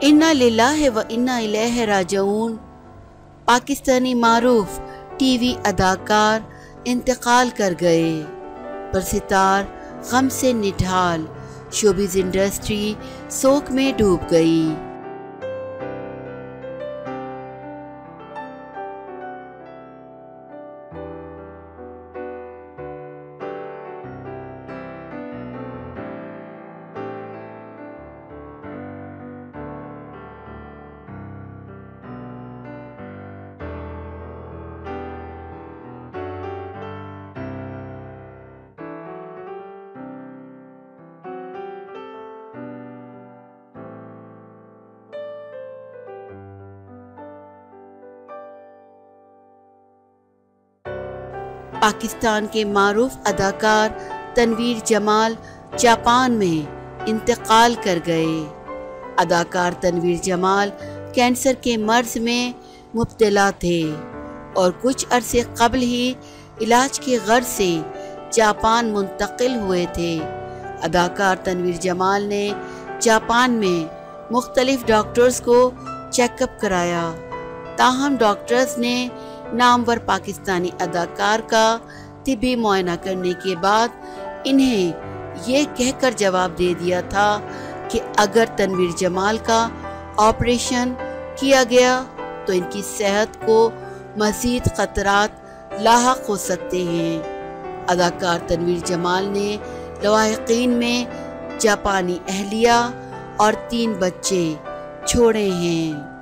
انا للہ و انا الیہ راجعون۔ پاکستانی معروف ٹی وی اداکار انتقال کر گئے، پرستار غم سے نڈھال، شوبز انڈسٹری سوگ میں ڈوب گئی۔ پاکستان کے معروف اداکار تنویر جمال جاپان میں انتقال کر گئے۔ اداکار تنویر جمال کینسر کے مرض میں مبتلا تھے اور کچھ عرصے قبل ہی علاج کے غرض سے جاپان منتقل ہوئے تھے۔ اداکار تنویر جمال نے جاپان میں مختلف ڈاکٹرز کو چیک اپ کرایا، تاہم ڈاکٹرز نے نامور پاکستانی اداکار کا طبی معائنہ کرنے کے بعد انہیں یہ کہہ کر جواب دے دیا تھا کہ اگر تنویر جمال کا آپریشن کیا گیا تو ان کی صحت کو مزید خطرات لاحق ہو سکتے ہیں۔ اداکار تنویر جمال نے لواحقین میں جاپانی اہلیہ اور 3 بچے چھوڑے ہیں۔